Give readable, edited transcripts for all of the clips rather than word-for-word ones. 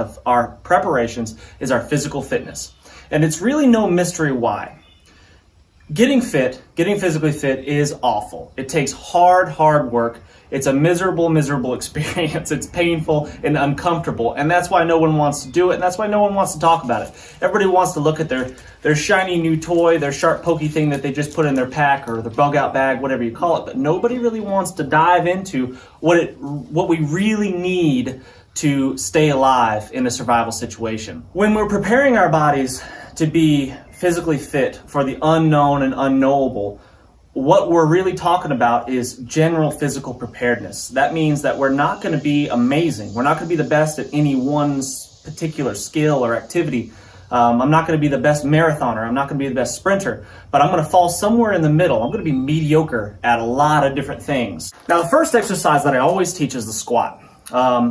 of our preparations is our physical fitness. And it's really no mystery why. Getting physically fit is awful. It takes hard work. It's a miserable experience. It's painful and uncomfortable. And that's why no one wants to do it. And that's why no one wants to talk about it. Everybody wants to look at their shiny new toy, their sharp pokey thing that they just put in their pack or their bug out bag, whatever you call it. But nobody really wants to dive into what we really need to stay alive in a survival situation. When we're preparing our bodies to be physically fit for the unknown and unknowable, what we're really talking about is general physical preparedness. That means that we're not going to be amazing. We're not going to be the best at any one particular skill or activity. I'm not going to be the best marathoner. I'm not going to be the best sprinter, but I'm going to fall somewhere in the middle. I'm going to be mediocre at a lot of different things. Now, the first exercise that I always teach is the squat,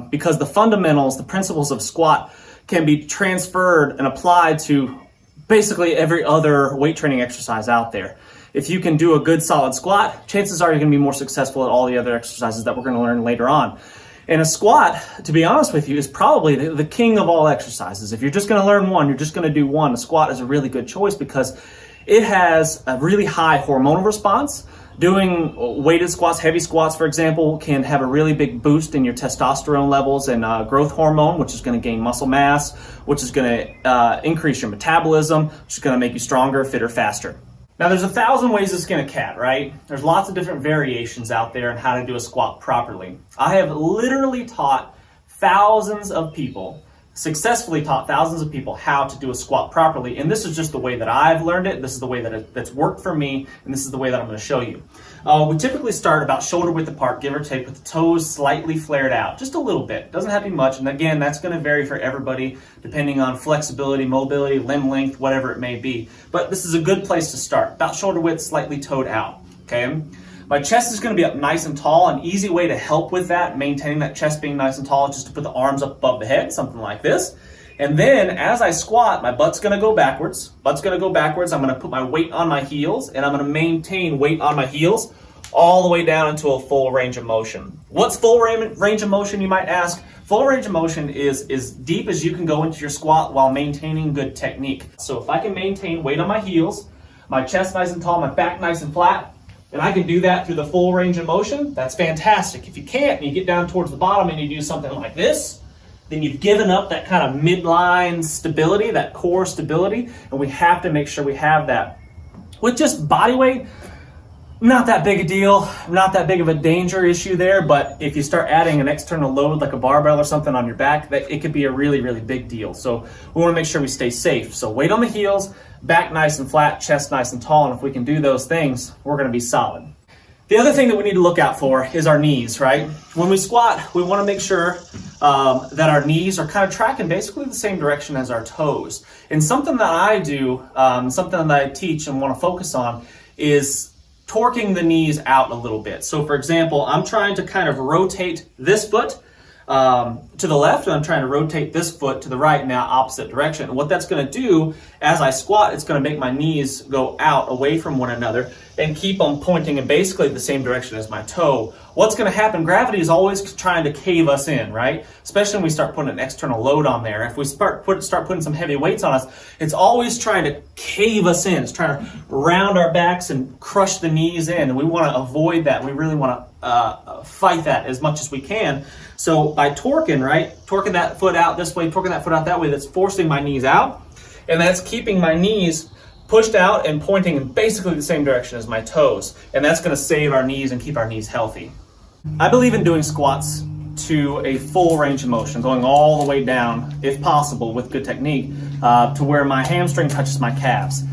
because the fundamentals, the principles of squat can be transferred and applied to basically every other weight training exercise out there. If you can do a good solid squat, chances are you're going to be more successful at all the other exercises that we're going to learn later on. And a squat, to be honest with you, is probably the king of all exercises. If you're just going to learn one, you're just going to do one. A squat is a really good choice because it has a really high hormonal response. Doing weighted squats, heavy squats, for example, can have a really big boost in your testosterone levels and growth hormone, which is going to gain muscle mass, which is going to increase your metabolism, which is going to make you stronger, fitter, faster. Now, there's 1,000 ways to skin a cat, right? There's lots of different variations out there on how to do a squat properly. I have literally taught thousands of people, successfully taught thousands of people how to do a squat properly. And this is just the way that I've learned it. This is the way that's worked for me. And this is the way that I'm going to show you. We typically start about shoulder width apart, give or take, with the toes slightly flared out, just a little bit. Doesn't have to be much. And again, that's going to vary for everybody depending on flexibility, mobility, limb length, whatever it may be. But this is a good place to start. About shoulder width, slightly toed out. Okay. My chest is going to be up nice and tall. An easy way to help with that, maintaining that chest being nice and tall, is just to put the arms up above the head, something like this. And then as I squat, my butt's going to go backwards. Butt's going to go backwards. I'm going to put my weight on my heels, and I'm going to maintain weight on my heels all the way down into a full range of motion. What's full range of motion, you might ask? Full range of motion is as deep as you can go into your squat while maintaining good technique. So if I can maintain weight on my heels, my chest nice and tall, my back nice and flat, and I can do that through the full range of motion, that's fantastic. If you can't, and you get down towards the bottom and you do something like this, then you've given up that kind of midline stability, that core stability, and we have to make sure we have that. With just body weight, not that big a deal, not that big of a danger issue there, but if you start adding an external load like a barbell or something on your back, it could be a really big deal. So we want to make sure we stay safe. So weight on the heels, back nice and flat, chest nice and tall, and if we can do those things, we're going to be solid. The other thing that we need to look out for is our knees, right? When we squat, we want to make sure that our knees are kind of tracking basically the same direction as our toes. And something that I do, something that I teach and want to focus on is torquing the knees out a little bit. So for example, I'm trying to kind of rotate this foot to the left, and I'm trying to rotate this foot to the right in the opposite direction. And what that's going to do as I squat, it's going to make my knees go out away from one another and keep them pointing in basically the same direction as my toe. What's going to happen? Gravity is always trying to cave us in, right? Especially when we start putting an external load on there. If we start putting some heavy weights on us, it's always trying to cave us in. It's trying to round our backs and crush the knees in. And we want to avoid that. We really want to fight that as much as we can. So by torquing, right? Torquing that foot out this way, torquing that foot out that way, that's forcing my knees out. And that's keeping my knees pushed out and pointing in basically the same direction as my toes. And that's going to save our knees and keep our knees healthy. I believe in doing squats to a full range of motion, going all the way down, if possible, with good technique, to where my hamstring touches my calves.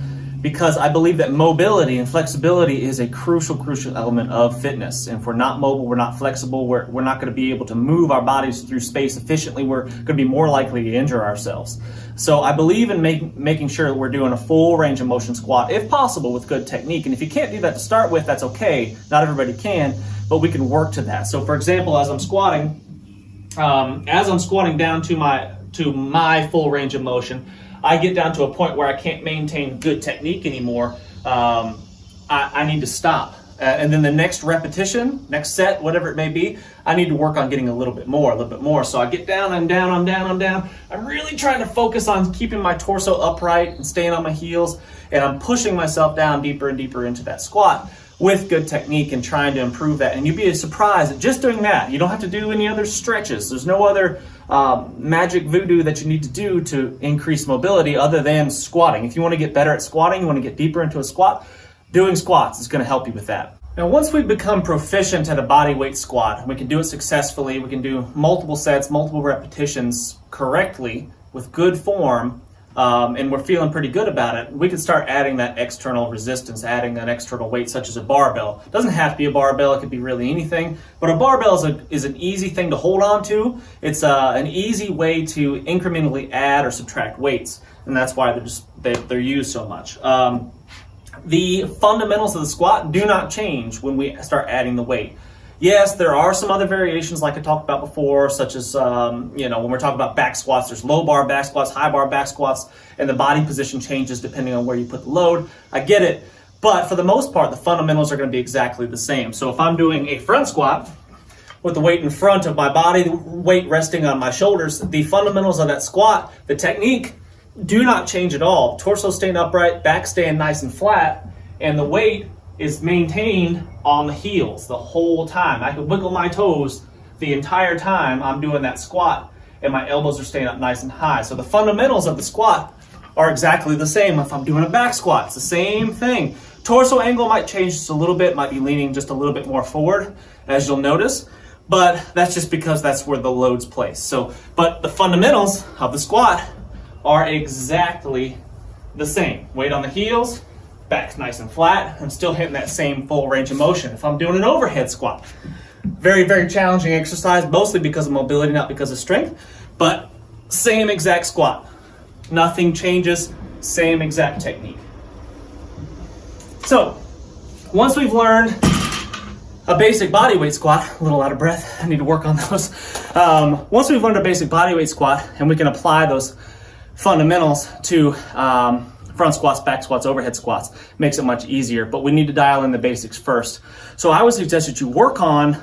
Because I believe that mobility and flexibility is a crucial element of fitness. And if we're not mobile, we're not flexible, we're not going to be able to move our bodies through space efficiently, we're going to be more likely to injure ourselves. So I believe in making sure that we're doing a full range of motion squat, if possible, with good technique. And if you can't do that to start with, that's okay. Not everybody can, but we can work to that. So for example, as I'm squatting down to my full range of motion, I get down to a point where I can't maintain good technique anymore. I need to stop. And then the next repetition, next set, whatever it may be, I need to work on getting a little bit more. So I get down, I'm down, I'm down, I'm down. I'm really trying to focus on keeping my torso upright and staying on my heels. And I'm pushing myself down deeper and deeper into that squat with good technique and trying to improve that. And you'd be surprised at just doing that. You don't have to do any other stretches. There's no other magic voodoo that you need to do to increase mobility other than squatting. If you want to get better at squatting, you want to get deeper into a squat, doing squats is going to help you with that. Now, once we become proficient at a body weight squat, we can do it successfully, we can do multiple sets, multiple repetitions correctly with good form, and we're feeling pretty good about it, we can start adding that external resistance, adding that external weight such as a barbell. It doesn't have to be a barbell, it could be really anything, but a barbell is an easy thing to hold on to. It's an easy way to incrementally add or subtract weights, and that's why they're used so much. The fundamentals of the squat do not change when we start adding the weight. Yes, there are some other variations like I talked about before, such as, when we're talking about back squats, there's low bar back squats, high bar back squats, and the body position changes depending on where you put the load. I get it, but for the most part, the fundamentals are going to be exactly the same. So if I'm doing a front squat with the weight in front of my body, the weight resting on my shoulders, the fundamentals of that squat, the technique, do not change at all. Torso staying upright, back staying nice and flat, and the weight is maintained on the heels the whole time. I can wiggle my toes the entire time I'm doing that squat, and my elbows are staying up nice and high. So the fundamentals of the squat are exactly the same if I'm doing a back squat. It's the same thing. Torso angle might change just a little bit, might be leaning just a little bit more forward, as you'll notice, but that's just because that's where the load's placed. But the fundamentals of the squat are exactly the same. Weight on the heels, back's nice and flat. I'm still hitting that same full range of motion. If I'm doing an overhead squat, very, very challenging exercise, mostly because of mobility, not because of strength, but same exact squat. Nothing changes, same exact technique. So, once we've learned a basic body weight squat, a little out of breath, I need to work on those. Once we've learned a basic body weight squat and we can apply those fundamentals to front squats, back squats, overhead squats, makes it much easier, but we need to dial in the basics first. So I would suggest that you work on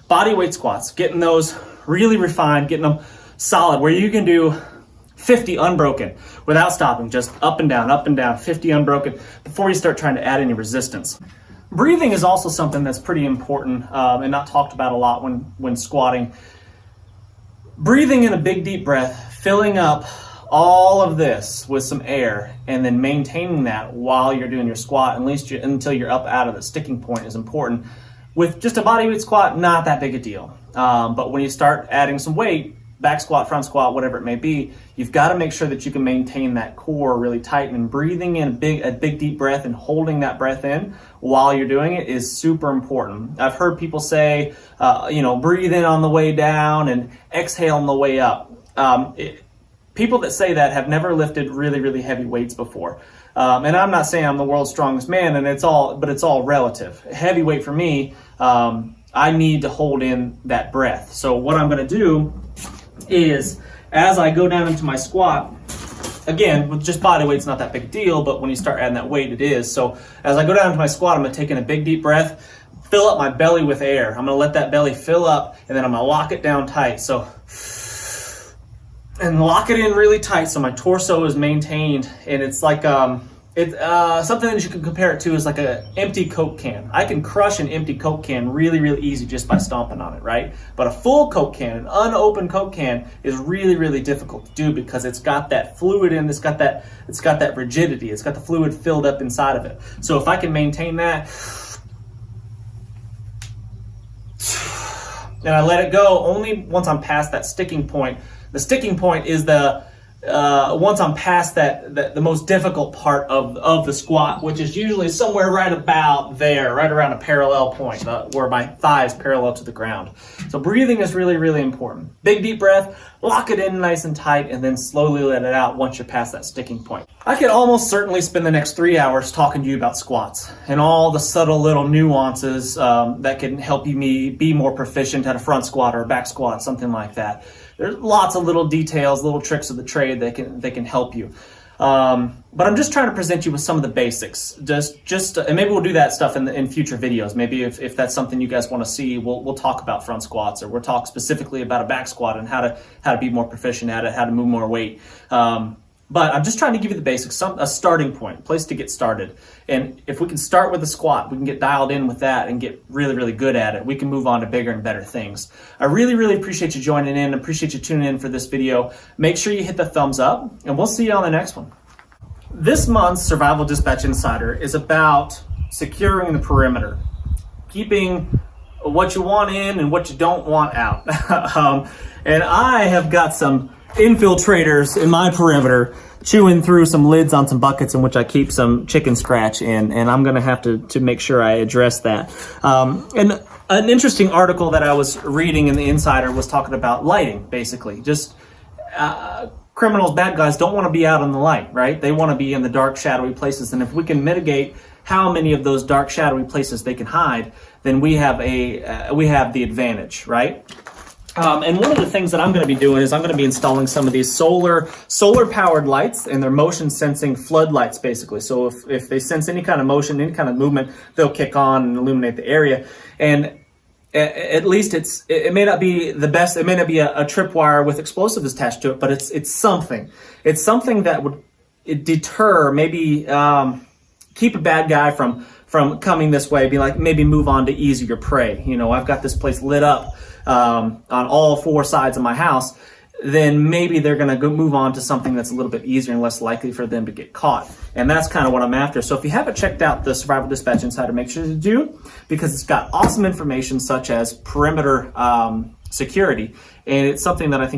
body weight squats, getting those really refined, getting them solid, where you can do 50 unbroken without stopping, just up and down, 50 unbroken before you start trying to add any resistance. Breathing is also something that's pretty important and not talked about a lot when squatting. Breathing in a big deep breath, filling up all of this with some air, and then maintaining that while you're doing your squat, at least until you're up out of the sticking point, is important. With just a bodyweight squat, not that big a deal. But when you start adding some weight, back squat, front squat, whatever it may be, you've got to make sure that you can maintain that core really tight, and breathing in a big deep breath and holding that breath in while you're doing it is super important. I've heard people say, breathe in on the way down and exhale on the way up. People that say that have never lifted really, really heavy weights before. And I'm not saying I'm the world's strongest man, but it's all relative. Heavy weight for me, I need to hold in that breath. So what I'm going to do is, as I go down into my squat, again, with just body weight, it's not that big a deal, but when you start adding that weight, it is. So as I go down into my squat, I'm going to take in a big deep breath, fill up my belly with air. I'm going to let that belly fill up, and then I'm going to lock it down tight. And lock it in really tight so my torso is maintained, and it's like something that you can compare it to is like an empty Coke can. I can crush an empty Coke can really, really easy just by stomping on it, right? But a full Coke can, an unopened Coke can, is really, really difficult to do because it's got that fluid in, it's got that rigidity, it's got the fluid filled up inside of it. So if I can maintain that, and I let it go only once I'm past that sticking point. The sticking point is once I'm past the most difficult part of the squat, which is usually somewhere right about there, right around a parallel point where my thigh is parallel to the ground. So breathing is really, really important. Big deep breath, lock it in nice and tight, and then slowly let it out once you're past that sticking point. I could almost certainly spend the next 3 hours talking to you about squats and all the subtle little nuances that can help you be more proficient at a front squat or a back squat, something like that. There's lots of little details, little tricks of the trade that can help you. But I'm just trying to present you with some of the basics. And maybe we'll do that stuff in future videos. Maybe if that's something you guys want to see, we'll talk about front squats, or we'll talk specifically about a back squat and how to be more proficient at it, how to move more weight. But I'm just trying to give you the basics, a starting point, a place to get started. And if we can start with a squat, we can get dialed in with that and get really, really good at it. We can move on to bigger and better things. I really, really appreciate you joining in. Appreciate you tuning in for this video. Make sure you hit the thumbs up, and we'll see you on the next one. This month's Survival Dispatch Insider is about securing the perimeter, keeping what you want in and what you don't want out. And I have got some infiltrators in my perimeter chewing through some lids on some buckets in which I keep some chicken scratch in, and I'm going to have to make sure I address that. And an interesting article that I was reading in the Insider was talking about lighting, basically. Just criminals, bad guys don't want to be out in the light, right? They want to be in the dark, shadowy places, and if we can mitigate how many of those dark, shadowy places they can hide, then we have the advantage, right? And one of the things that I'm going to be doing is I'm going to be installing some of these solar powered lights, and they're motion sensing floodlights, basically. So if they sense any kind of motion, any kind of movement, they'll kick on and illuminate the area. And at least it may not be the best. It may not be a tripwire with explosives attached to it, but it's something. It's something that would deter, maybe keep a bad guy from coming this way. Be like, maybe move on to easier prey. You know, I've got this place lit up on all four sides of my house. Then maybe they're going to move on to something that's a little bit easier and less likely for them to get caught. And that's kind of what I'm after. So if you haven't checked out the Survival Dispatch Insider, make sure to do, because it's got awesome information such as perimeter security. And it's something that I think